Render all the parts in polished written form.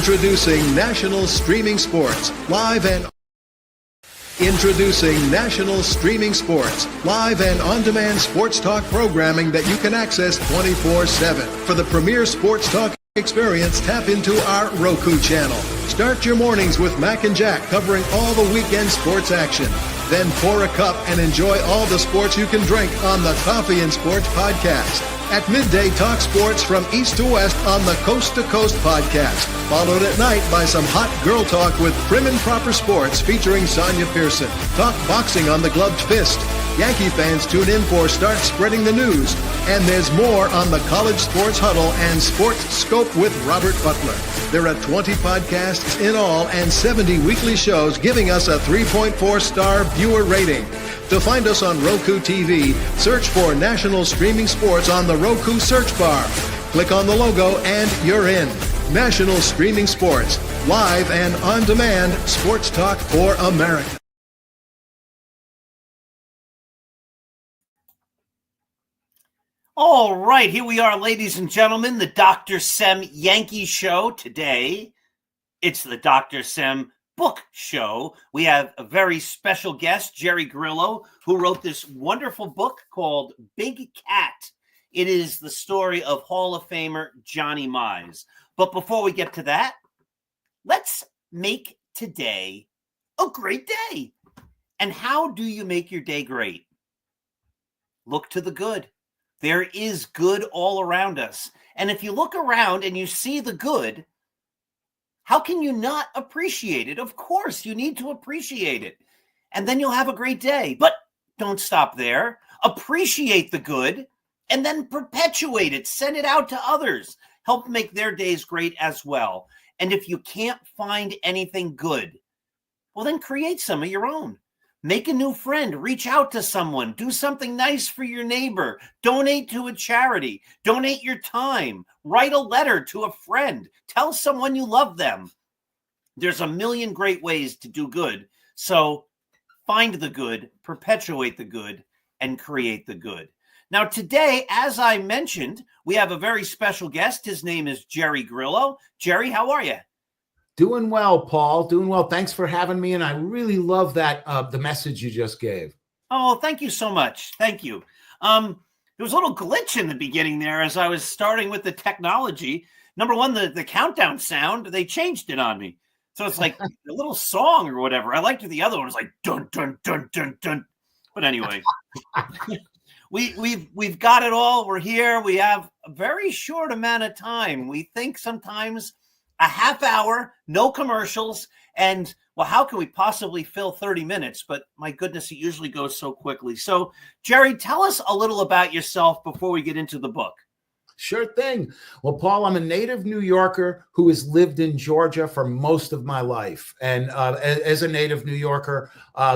Introducing National Streaming Sports, live and on-demand sports talk programming that you can access 24/7. For the premier sports talk experience, tap into our Roku channel. Start your mornings with Mac and Jack covering all the weekend sports action. Then pour a cup and enjoy all the sports you can drink on the Coffee and Sports podcast. At midday, talk sports from east to west on the Coast to Coast podcast. Followed at night by some hot girl talk with Prim and Proper Sports featuring Sonia Pearson. Talk boxing on the Gloved Fist. Yankee fans tune in for Start Spreading the News. And there's more on the College Sports Huddle and Sports Scope with Robert Butler. There are 20 podcasts in all and 70 weekly shows giving us a 3.4-star viewer rating. To find us on Roku TV, search for National Streaming Sports on the Roku search bar. Click on the logo and you're in. National Streaming Sports, live and on-demand sports talk for America. All right, here we are, ladies and gentlemen, the Dr. Sem Yankees show. Today, it's the Dr. Sem book show. We have a very special guest, Jerry Grillo, who wrote this wonderful book called Big Cat. It is the story of Hall of Famer Johnny Mize. But before we get to that, let's make today a great day. And how do you make your day great? Look to the good. There is good all around us. And if you look around and you see the good, how can you not appreciate it? Of course, you need to appreciate it. And then you'll have a great day. But don't stop there. Appreciate the good and then perpetuate it. Send it out to others. Help make their days great as well. And if you can't find anything good, well, then create some of your own. Make a new friend, reach out to someone, do something nice for your neighbor, donate to a charity, donate your time, write a letter to a friend, tell someone you love them. There's a million great ways to do good. So find the good, perpetuate the good, and create the good. Now today, as I mentioned, we have a very special guest. His name is Jerry Grillo. Jerry, how are you? Doing well, Paul. Doing well. Thanks for having me. And I really love that, the message you just gave. Oh, thank you so much. Thank you. There was a little glitch in the beginning there as I was starting with the technology. Number one, the countdown sound, they changed it on me. So it's like a little song or whatever. I liked the other one. It was like dun, dun, dun, dun, dun. But anyway, we've got it all. We're here. We have a very short amount of time. We think sometimes a half hour, no commercials, and, well, how can we possibly fill 30 minutes? But my goodness, it usually goes so quickly. So, Jerry, tell us a little about yourself before we get into the book. Sure thing. Well, Paul, I'm a native New Yorker who has lived in Georgia for most of my life. And as a native New Yorker,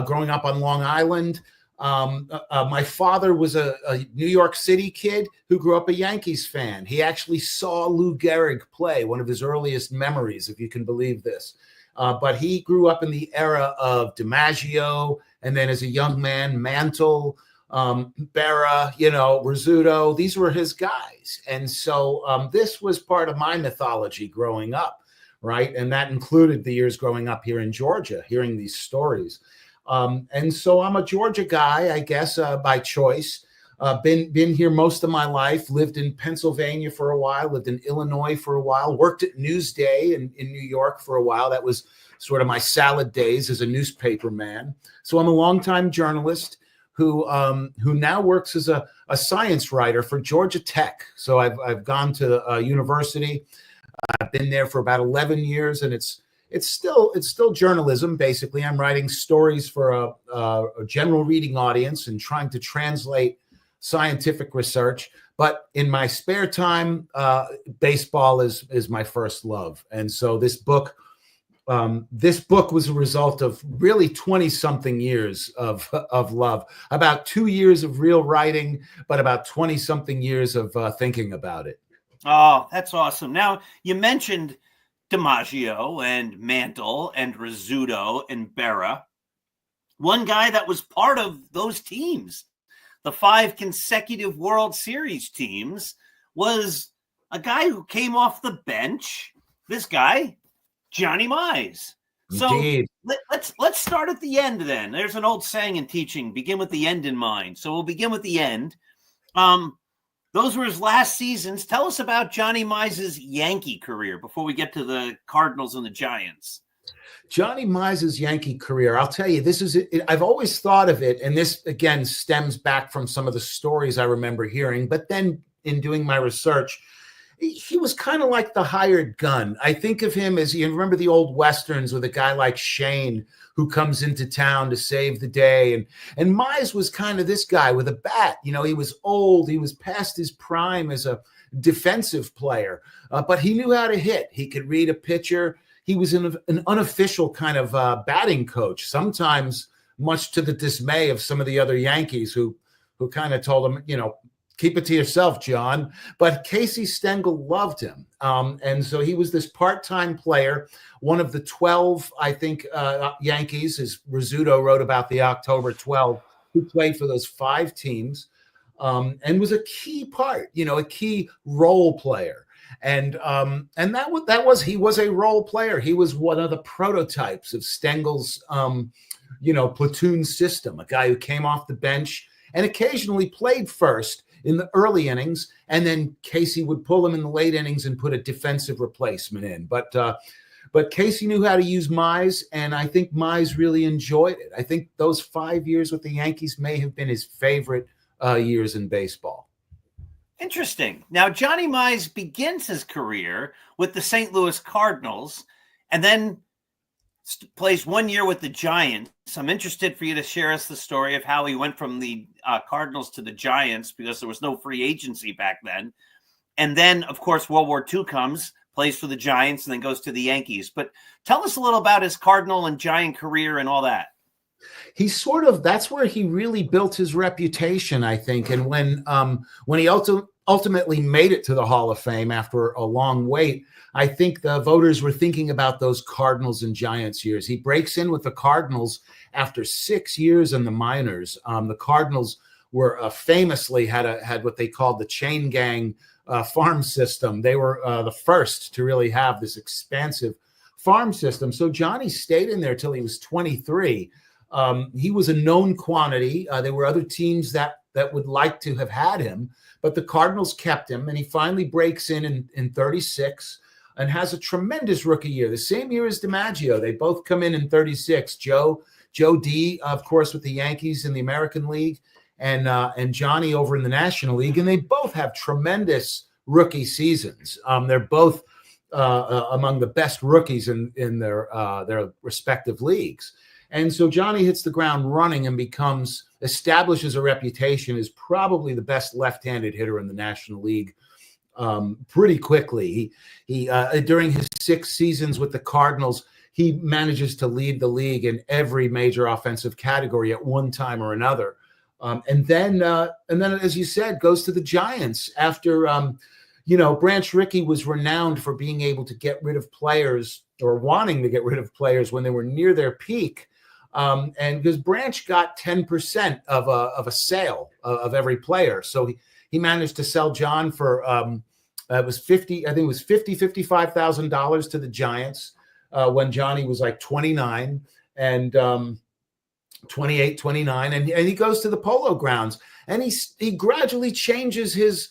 growing up on Long Island, my father was a New York City kid who grew up a Yankees fan. He actually saw Lou Gehrig play, one of his earliest memories, if you can believe this. But he grew up in the era of DiMaggio, and then as a young man, Mantle, Berra, Rizzuto. These were his guys. And so this was part of my mythology growing up, right? And that included the years growing up here in Georgia, hearing these stories. And so I'm a Georgia guy, I guess, by choice. Been here most of my life, lived in Pennsylvania for a while, lived in Illinois for a while, worked at Newsday in New York for a while. That was sort of my salad days as a newspaper man. So I'm a longtime journalist who now works as a science writer for Georgia Tech. So I've gone to a university. I've been there for about 11 years, and it's still journalism. Basically, I'm writing stories for a general reading audience and trying to translate scientific research. But in my spare time, baseball is my first love. And so this book was a result of really 20-something years of love. About 2 years of real writing, but about 20-something years of thinking about it. Oh, that's awesome. Now, you mentioned DiMaggio and Mantle and Rizzuto and Berra. One guy that was part of those teams, the 5 consecutive World Series teams, was a guy who came off the bench. This guy, Johnny Mize. So Indeed. let's start at the end then. There's an old saying in teaching, begin with the end in mind. So we'll begin with the end. Those were his last seasons. Tell us about Johnny Mize's Yankee career before we get to the Cardinals and the Giants. Johnny Mize's Yankee career, I'll tell you, I've always thought of it, and this, again, stems back from some of the stories I remember hearing, but then in doing my research, he was kind of like the hired gun. I think of him as, you remember the old Westerns with a guy like Shane who comes into town to save the day. And Mize was kind of this guy with a bat. He was old. He was past his prime as a defensive player, but he knew how to hit. He could read a pitcher. He was an unofficial kind of batting coach, sometimes much to the dismay of some of the other Yankees who kind of told him, keep it to yourself, John. But Casey Stengel loved him. And so he was this part-time player, one of the 12, I think, Yankees, as Rizzuto wrote about the October 12, who played for those 5 teams, and was a key part, a key role player. And he was a role player. He was one of the prototypes of Stengel's, platoon system, a guy who came off the bench and occasionally played first in the early innings, and then Casey would pull him in the late innings and put a defensive replacement in. But Casey knew how to use Mize, and I think Mize really enjoyed it. I think those 5 years with the Yankees may have been his favorite years in baseball. Interesting. Now, Johnny Mize begins his career with the St. Louis Cardinals and then plays 1 year with the Giants. I'm interested for you to share us the story of how he went from the Cardinals to the Giants, because there was no free agency back then. And then, of course, World War II comes, plays for the Giants, and then goes to the Yankees. But tell us a little about his Cardinal and Giant career and all that. That's where he really built his reputation, I think. And when he ultimately made it to the Hall of Fame after a long wait, I think the voters were thinking about those Cardinals and Giants years. He breaks in with the Cardinals after 6 years in the minors. The Cardinals were famously had what they called the chain gang farm system. They were the first to really have this expansive farm system. So Johnny stayed in there till he was 23. He was a known quantity. There were other teams that would like to have had him, but the Cardinals kept him, and he finally breaks in 36 and has a tremendous rookie year, the same year as DiMaggio. They both come in 36. Joe D, of course, with the Yankees in the American League, and Johnny over in the National League, and they both have tremendous rookie seasons. They're both among the best rookies in their respective leagues. And so Johnny hits the ground running and establishes a reputation as probably the best left-handed hitter in the National League pretty quickly. He during his 6 seasons with the Cardinals, he manages to lead the league in every major offensive category at one time or another. And then, as you said, goes to the Giants after, Branch Rickey was renowned for being able to get rid of players, or wanting to get rid of players when they were near their peak. And because Branch got 10% of a sale of every player. So he managed to sell John for, it was $55,000 to the Giants when Johnny was like 29 and 28, 29. And he goes to the Polo Grounds, and he gradually changes his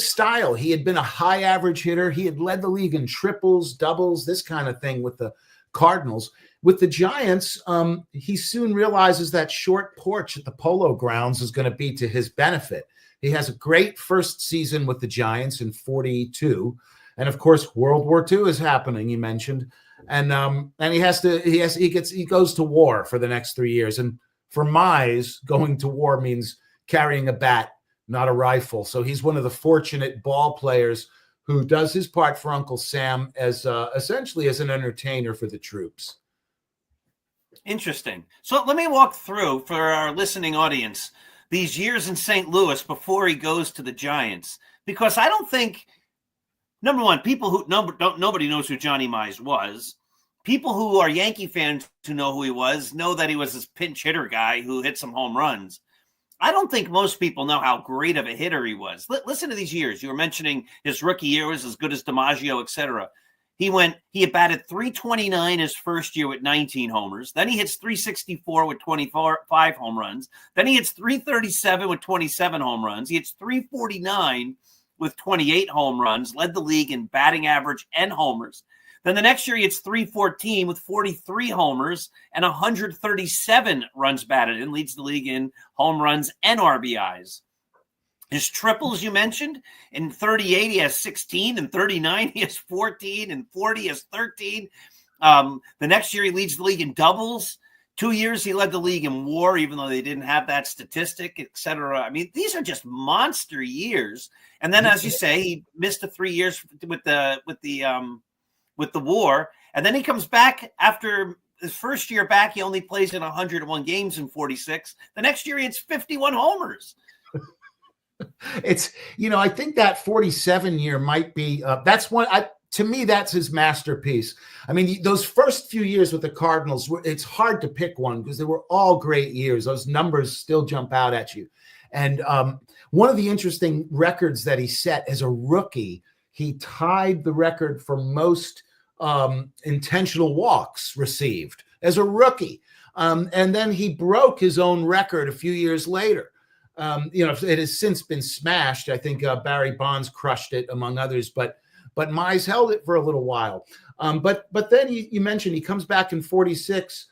style. He had been a high average hitter. He had led the league in triples, doubles, this kind of thing with the Cardinals. With the Giants, he soon realizes that short porch at the Polo Grounds is going to be to his benefit. He has a great first season with the Giants in 42. And of course, World War II is happening, you mentioned. And he goes to war for the next 3 years. And for Mize, going to war means carrying a bat, not a rifle. So he's one of the fortunate ball players who does his part for Uncle Sam as essentially as an entertainer for the troops. Interesting. So let me walk through for our listening audience these years in St. Louis before he goes to the Giants, because I don't think, number one, nobody knows who Johnny Mize was. People who are Yankee fans who know who he was know that he was this pinch hitter guy who hit some home runs. I don't think most people know how great of a hitter he was. Listen to these years. You were mentioning his rookie year was as good as DiMaggio, etc. He had batted 329 his first year with 19 homers. Then he hits 364 with 5 home runs. Then he hits 337 with 27 home runs. He hits 349 with 28 home runs, led the league in batting average and homers. Then the next year he hits 314 with 43 homers and 137 runs batted in, leads the league in home runs and RBIs. His triples, you mentioned, in 38, he has 16. In 39, he has 14. In 40, he has 13. The next year, he leads the league in doubles. 2 years, he led the league in WAR, even though they didn't have that statistic, et cetera. I mean, these are just monster years. And then, as you say, he missed the 3 years with the WAR. And then he comes back after his first year back. He only plays in 101 games in 46. The next year, he hits 51 homers. It's, I think that 47 year might be, to me, that's his masterpiece. I mean, those first few years with the Cardinals, it's hard to pick one because they were all great years. Those numbers still jump out at you. And one of the interesting records that he set as a rookie, he tied the record for most intentional walks received as a rookie. And then he broke his own record a few years later. It has since been smashed. I think Barry Bonds crushed it, among others, but Mize held it for a little while. But then you mentioned he comes back in 46.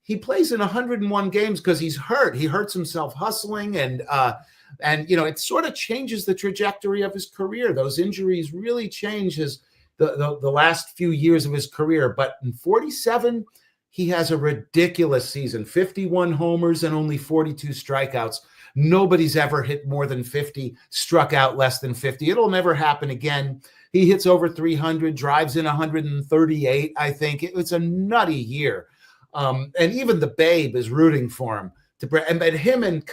He plays in 101 games because he's hurt. He hurts himself hustling, and it sort of changes the trajectory of his career. Those injuries really change the last few years of his career. But in 47, he has a ridiculous season: 51 homers and only 42 strikeouts. Nobody's ever hit more than 50, struck out less than 50. It'll never happen again. He hits over 300, drives in 138, I think. It's a nutty year. And even the Babe is rooting for him. But him and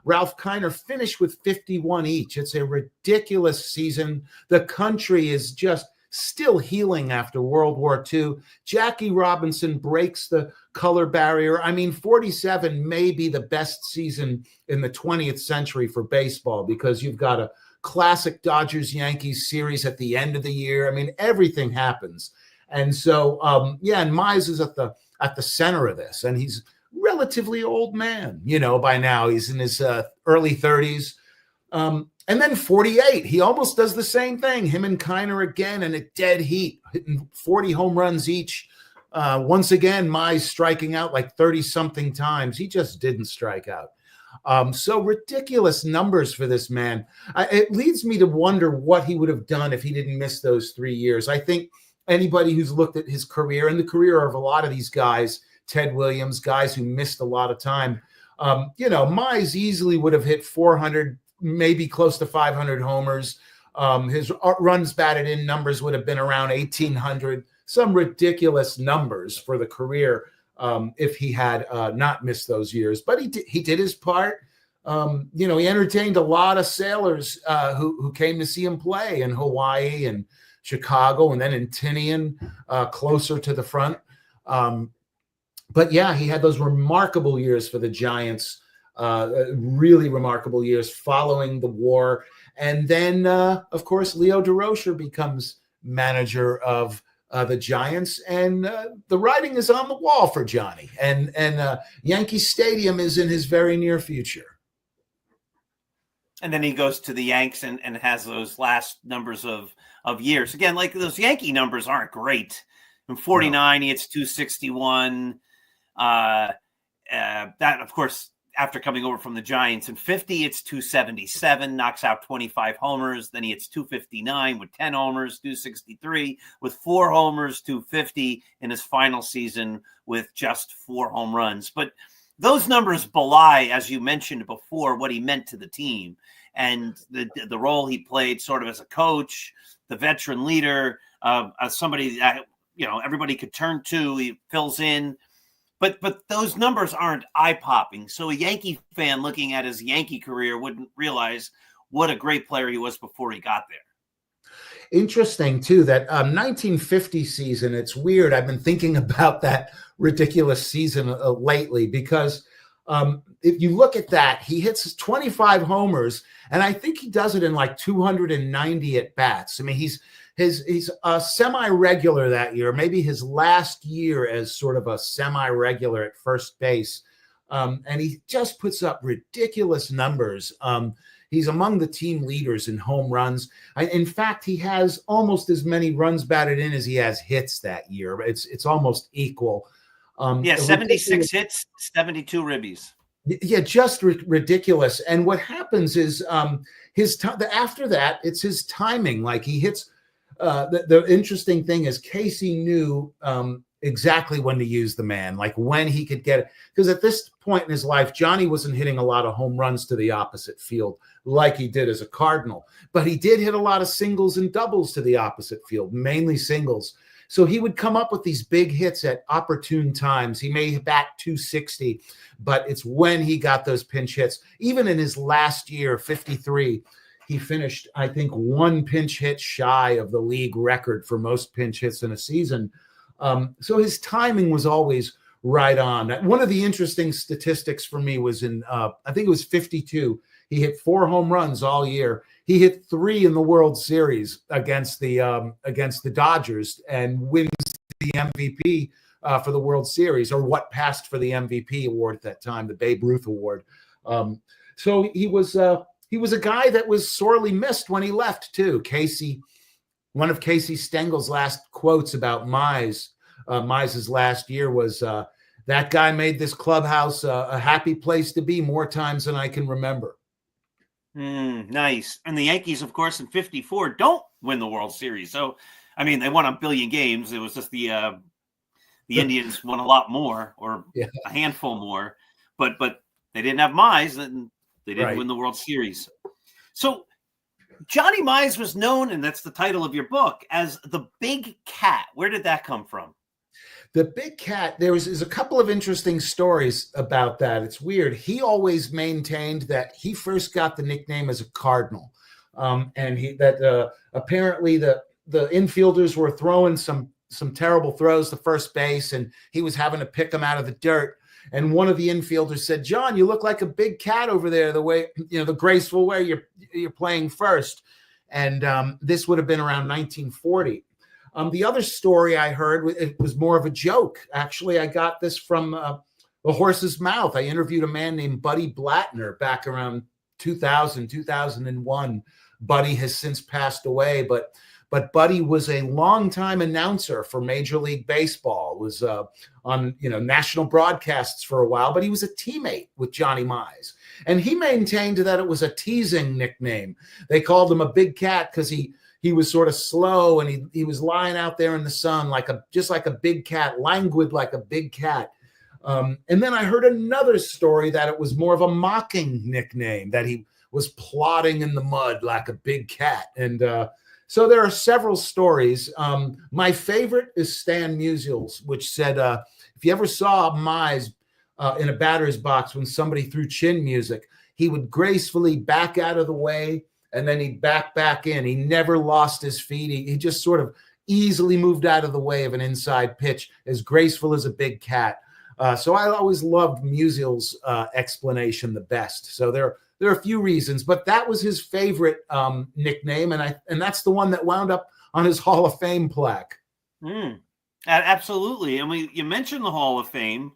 Ralph Kiner, finished with 51 each. It's a ridiculous season. The country is just still healing after World War II. Jackie Robinson breaks the color barrier. I mean, 47 may be the best season in the 20th century for baseball because you've got a classic Dodgers-Yankees series at the end of the year. I mean, everything happens. And so, and Mize is at the center of this, and he's a relatively old man, by now. He's in his early 30s. And then 48, he almost does the same thing. Him and Kiner again in a dead heat, hitting 40 home runs each. Once again, Mize striking out like 30-something times. He just didn't strike out. So ridiculous numbers for this man. It leads me to wonder what he would have done if he didn't miss those 3 years. I think anybody who's looked at his career and the career of a lot of these guys, Ted Williams, guys who missed a lot of time, Mize easily would have hit 400, maybe close to 500 homers. His runs batted in numbers would have been around 1,800, some ridiculous numbers for the career if he had not missed those years. But he did his part. He entertained a lot of sailors who came to see him play in Hawaii and Chicago, and then in Tinian, closer to the front. But yeah, he had those remarkable years for the Giants. Really remarkable years following the war. And then, of course, Leo DeRocher becomes manager of the Giants, and the writing is on the wall for Johnny. And Yankee Stadium is in his very near future. And then he goes to the Yanks and has those last numbers of years. Again, like those Yankee numbers aren't great. In 49, he hits 261. That, of course, after coming over from the Giants. In 50, it's 277, knocks out 25 homers. Then he hits 259 with 10 homers, 263 with 4 homers, 250 in his final season with just 4 home runs. But those numbers belie, as you mentioned before, what he meant to the team and the role he played sort of as a coach, the veteran leader, as somebody that, everybody could turn to. He fills in. But those numbers aren't eye-popping. So a Yankee fan looking at his Yankee career wouldn't realize what a great player he was before he got there. Interesting, too, that 1950 season, it's weird. I've been thinking about that ridiculous season lately because if you look at that, he hits 25 homers, and I think he does it in like 290 at-bats. I mean, He's a semi-regular that year, maybe his last year as sort of a semi-regular at first base. And he just puts up ridiculous numbers. He's among the team leaders in home runs. In fact, he has almost as many runs batted in as he has hits that year. It's almost equal. 76 hits, 72 ribbies. Yeah, just ridiculous. And what happens is after that, it's his timing. Like he hits. The interesting thing is Casey knew exactly when to use the man, like when he could get it. Because at this point in his life, Johnny wasn't hitting a lot of home runs to the opposite field like he did as a Cardinal. But he did hit a lot of singles and doubles to the opposite field, mainly singles. So he would come up with these big hits at opportune times. He may bat 260, but it's when he got those pinch hits. Even in his last year, 53, he finished, I think, one pinch hit shy of the league record for most pinch hits in a season. So his timing was always right on. One of the interesting statistics for me was in, I think it was 52. He hit 4 home runs all year. He hit 3 in the World Series against the Dodgers and wins the MVP for the World Series, or what passed for the MVP award at that time, the Babe Ruth Award. So he was a guy that was sorely missed when he left too. One of Casey Stengel's last quotes about Mize's last year was, that guy made this clubhouse a happy place to be more times than I can remember. Nice. And the Yankees, of course, in 54 don't win the World Series. So, I mean, they won a billion games. It was just the Indians won a lot more, or a handful more, but they didn't have Mize, and they didn't win the World Series. So Johnny Mize was known, and that's the title of your book, as the Big Cat. Where did that come from? The Big Cat, there's a couple of interesting stories about that. It's weird. He always maintained that he first got the nickname as a Cardinal. And apparently the infielders were throwing some terrible throws to first base, and he was having to pick them out of the dirt. And one of the infielders said, "John, you look like a big cat over there, the way, the graceful way you're playing first." And this would have been around 1940. The other story I heard, it was more of a joke. Actually, I got this from the horse's mouth. I interviewed a man named Buddy Blattner back around 2000, 2001. Buddy has since passed away, but Buddy was a longtime announcer for Major League Baseball, was on national broadcasts for a while, but he was a teammate with Johnny Mize. And he maintained that it was a teasing nickname. They called him a big cat because he was sort of slow, and he was lying out there in the sun just like a big cat, languid like a big cat. And then I heard another story that it was more of a mocking nickname, that he was plodding in the mud like a big cat. And so there are several stories. My favorite is Stan Musial's, which said, if you ever saw Mize in a batter's box when somebody threw chin music, he would gracefully back out of the way, and then he'd back in. He never lost his feet. He just sort of easily moved out of the way of an inside pitch, as graceful as a big cat. So I always loved Musial's explanation the best. So there are a few reasons, but that was his favorite nickname, and that's the one that wound up on his Hall of Fame plaque. Absolutely. And you mentioned the Hall of Fame.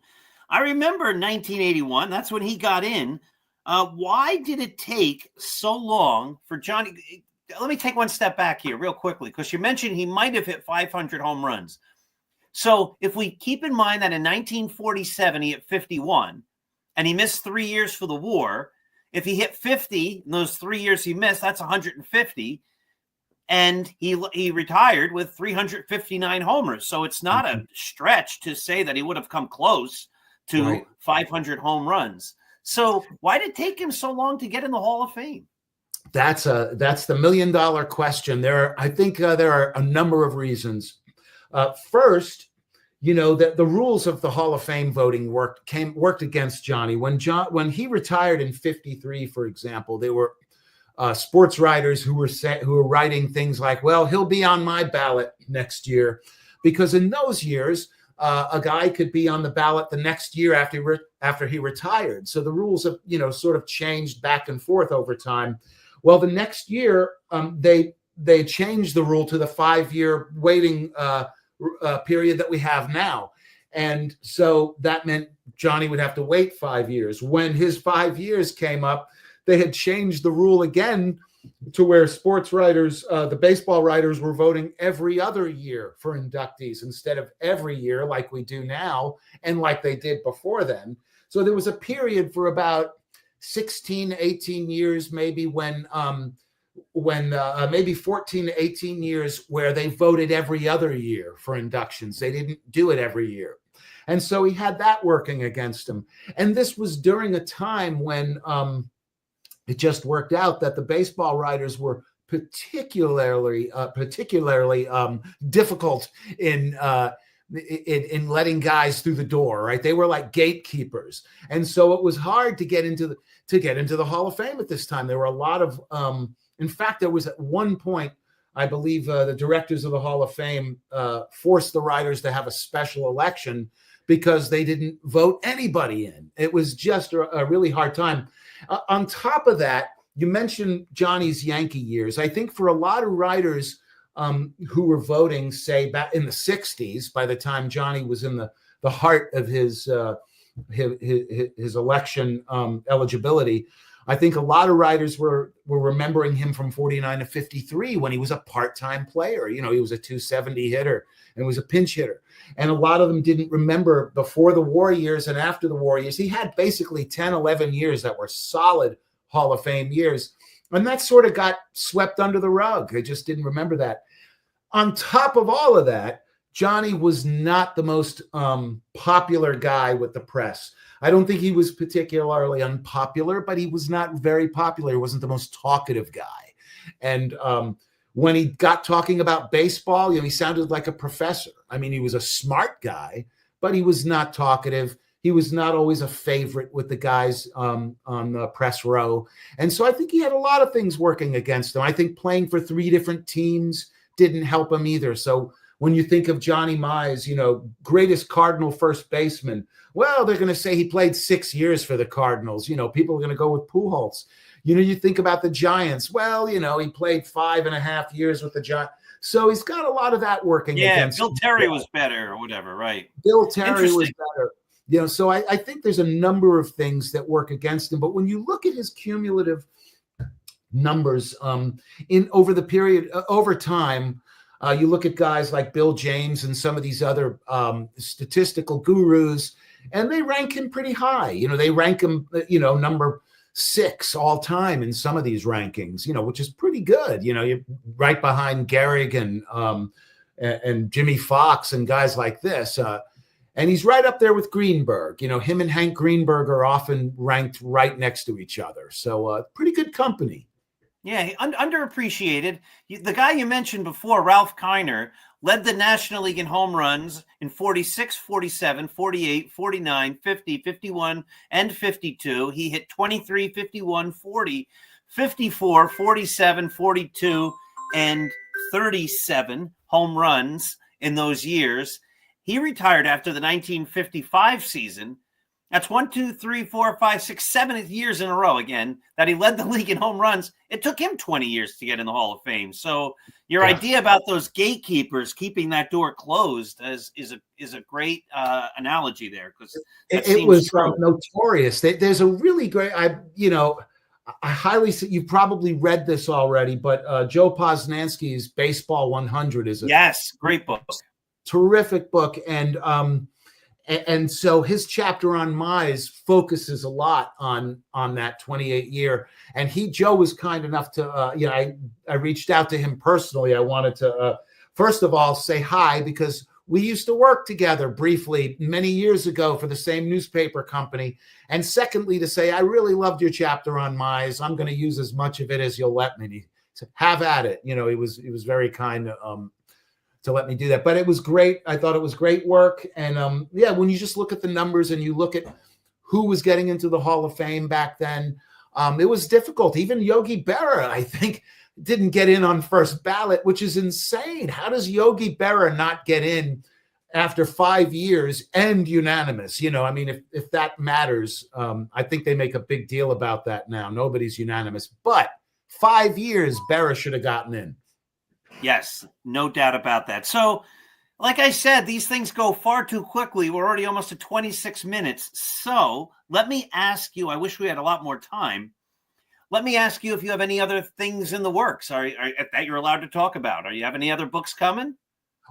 I remember 1981. That's when he got in. Why did it take so long for Johnny? Let me take one step back here real quickly, because you mentioned he might have hit 500 home runs. So if we keep in mind that in 1947 he hit 51, and he missed 3 years for the war, if he hit 50 in those 3 years he missed, that's 150. And he retired with 359 homers. So it's not a stretch to say that he would have come close to 500 home runs. So why did it take him so long to get in the Hall of Fame? That's the $1 million question. I think there are a number of reasons. First, that the rules of the Hall of Fame voting worked against Johnny. When he retired in 53, for example, there were sports writers who were writing things like, "Well, he'll be on my ballot next year," because in those years, a guy could be on the ballot the next year after he retired. So the rules have sort of changed back and forth over time. Well, the next year, they they changed the rule to the 5-year waiting period that we have now. And so that meant Johnny would have to wait 5 years. When his 5 years came up, they had changed the rule again to where sports writers, the baseball writers, were voting every other year for inductees instead of every year like we do now and like they did before then. So there was a period for about 16, 18 years, maybe when maybe 14 to 18 years where they voted every other year for inductions. They didn't do it every year. And so he had that working against him. And this was during a time when it just worked out that the baseball writers were particularly difficult in letting guys through the door, right? They were like gatekeepers. And so it was hard to get into the Hall of Fame at this time. There were a lot of in fact, there was at one point, I believe the directors of the Hall of Fame forced the writers to have a special election because they didn't vote anybody in. It was just a really hard time. On top of that, you mentioned Johnny's Yankee years. I think for a lot of writers who were voting, say, back in the 60s, by the time Johnny was in the heart of his election eligibility, I think a lot of writers were remembering him from 49 to 53 when he was a part-time player. You know, he was a 270 hitter and was a pinch hitter. And a lot of them didn't remember before the war years and after the war years. He had basically 10, 11 years that were solid Hall of Fame years. And that sort of got swept under the rug. They just didn't remember that. On top of all of that, Johnny was not the most popular guy with the press. I don't think he was particularly unpopular, but he was not very popular. He wasn't the most talkative guy. And when he got talking about baseball, you know, he sounded like a professor. I mean, he was a smart guy, but he was not talkative. He was not always a favorite with the guys on the press row. And so I think he had a lot of things working against him. I think playing for 3 different teams didn't help him either. So when you think of Johnny Mize, you know, greatest Cardinal first baseman, well, they're going to say he played 6 years for the Cardinals. You know, people are going to go with Pujols. You know, you think about the Giants. Well, you know, he played 5.5 years with the Giants. So he's got a lot of that working against him. Bill Terry was better or whatever, right? Bill Terry was better. You know, so I think there's a number of things that work against him. But when you look at his cumulative numbers over the period, over time, you look at guys like Bill James and some of these other statistical gurus, and they rank him pretty high. You know, they rank him, you know, number 6 all time in some of these rankings, you know, which is pretty good. You know, you're right behind Gehrig and Jimmy Fox and guys like this. And he's right up there with Greenberg. You know, him and Hank Greenberg are often ranked right next to each other. So pretty good company. Yeah, underappreciated. The guy you mentioned before, Ralph Kiner, led the National League in home runs in 46, 47, 48, 49, 50, 51, and 52. He hit 23, 51, 40, 54, 47, 42, and 37 home runs in those years. He retired after the 1955 season. That's 1, 2, 3, 4, 5, 6, 7 years in a row again that he led the league in home runs. It took him 20 years to get in the Hall of Fame. So your idea about those gatekeepers keeping that door closed is a great analogy there, because it was notorious. There's a really great. I highly. You've probably read this already, but Joe Posnanski's Baseball 100 is a great book, terrific book, and so his chapter on Mize focuses a lot on that 28 year. And Joe was kind enough to, I reached out to him personally. I wanted to, first of all, say hi, because we used to work together briefly many years ago for the same newspaper company. And secondly, to say, I really loved your chapter on Mize. I'm going to use as much of it as you'll let me. He said, have at it. You know, he was very kind to let me do that. But it was great. I thought it was great work. And when you just look at the numbers and you look at who was getting into the Hall of Fame back then, it was difficult. Even Yogi Berra, I think, didn't get in on first ballot, which is insane. How does Yogi Berra not get in after 5 years and unanimous? You know, I mean, if that matters, I think they make a big deal about that now. Nobody's unanimous. But 5 years, Berra should have gotten in. Yes, no doubt about that. So, like I said, these things go far too quickly. We're already almost at 26 minutes. So let me ask you, I wish we had a lot more time. Let me ask you if you have any other things in the works that you're allowed to talk about. Are you have any other books coming?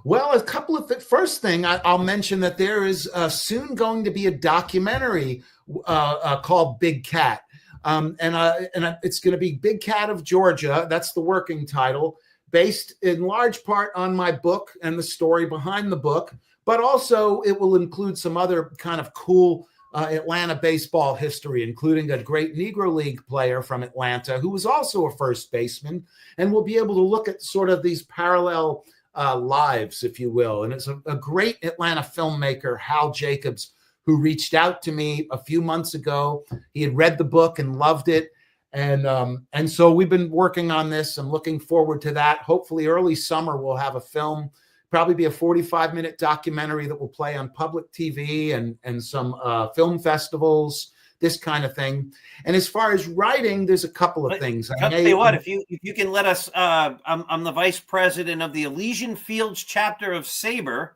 Well, a couple of first thing I'll mention that there is soon going to be a documentary called Big Cat, it's going to be Big Cat of Georgia. That's the working title, based in large part on my book and the story behind the book, but also it will include some other kind of cool Atlanta baseball history, including a great Negro League player from Atlanta who was also a first baseman, and we'll be able to look at sort of these parallel lives, if you will. And it's a great Atlanta filmmaker, Hal Jacobs, who reached out to me a few months ago. He had read the book and loved it. And so we've been working on this. I'm looking forward to that. Hopefully early summer, we'll have a film, probably be a 45-minute documentary that will play on public TV and some film festivals, this kind of thing. And as far as writing, there's a couple of things. I'll tell you what, if you can let us, I'm the vice president of the Elysian Fields chapter of SABR.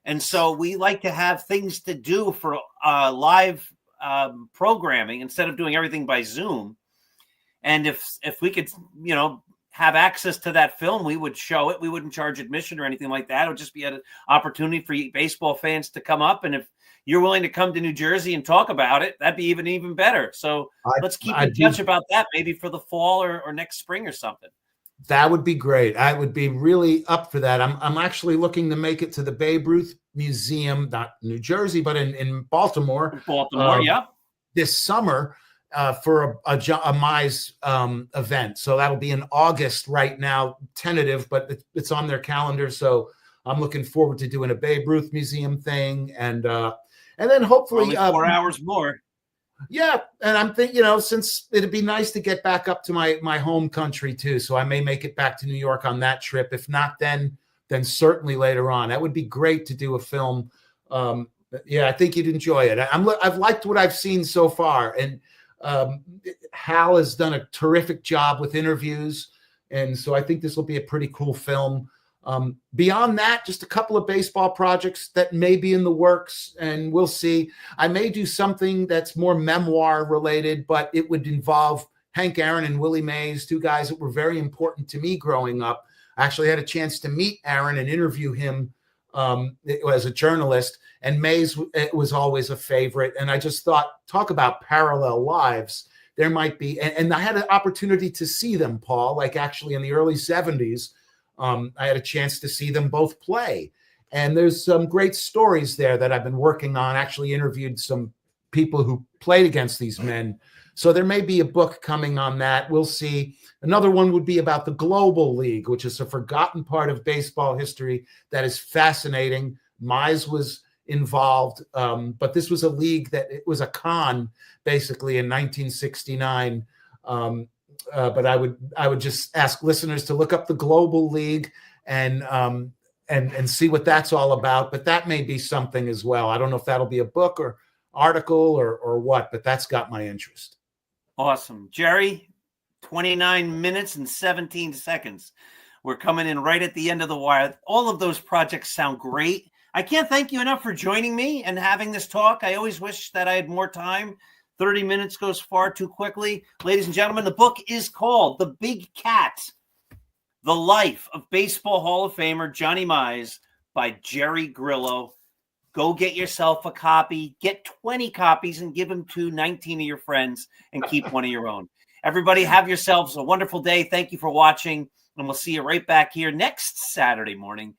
And so we like to have things to do for live programming instead of doing everything by Zoom. And if we could, have access to that film, we would show it. We wouldn't charge admission or anything like that. It would just be an opportunity for baseball fans to come up. And if you're willing to come to New Jersey and talk about it, that'd be even better. So let's keep in touch about that, maybe for the fall or next spring or something. That would be great. I would be really up for that. I'm actually looking to make it to the Babe Ruth Museum, not New Jersey, but in Baltimore. Yeah. This summer for a Mize event. So that'll be in August right now, tentative, but it's on their calendar. So I'm looking forward to doing a Babe Ruth Museum thing, and then hopefully only 4 hours more. Yeah, and I'm thinking, since it'd be nice to get back up to my home country too, so I may make it back to New York on that trip. If not, then certainly later on. That would be great to do a film. Yeah, I think you'd enjoy it. I've liked what I've seen so far, and Hal has done a terrific job with interviews, and so I think this will be a pretty cool film. Beyond that, just a couple of baseball projects that may be in the works, and we'll see. I may do something that's more memoir related, but it would involve Hank Aaron and Willie Mays, two guys that were very important to me growing up. I actually had a chance to meet Aaron and interview him as a journalist, and Mays was always a favorite. And I just thought, talk about parallel lives. There might be, and I had an opportunity to see them, Paul, like actually in the early 70s. I had a chance to see them both play. And there's some great stories there that I've been working on. Actually interviewed some people who played against these men. So there may be a book coming on that. We'll see. Another one would be about the Global League, which is a forgotten part of baseball history that is fascinating. Mize was involved, but this was a league that it was a con basically in 1969. But I would just ask listeners to look up the Global League and see what that's all about. But that may be something as well. I don't know if that'll be a book or article or what, but that's got my interest. Awesome. Jerry, 29 minutes and 17 seconds. We're coming in right at the end of the wire. All of those projects sound great. I can't thank you enough for joining me and having this talk. I always wish that I had more time. 30 minutes goes far too quickly. Ladies and gentlemen, the book is called The Big Cat, The Life of Baseball Hall of Famer Johnny Mize by Jerry Grillo. Go get yourself a copy. Get 20 copies and give them to 19 of your friends and keep one of your own. Everybody have yourselves a wonderful day. Thank you for watching, and we'll see you right back here next Saturday morning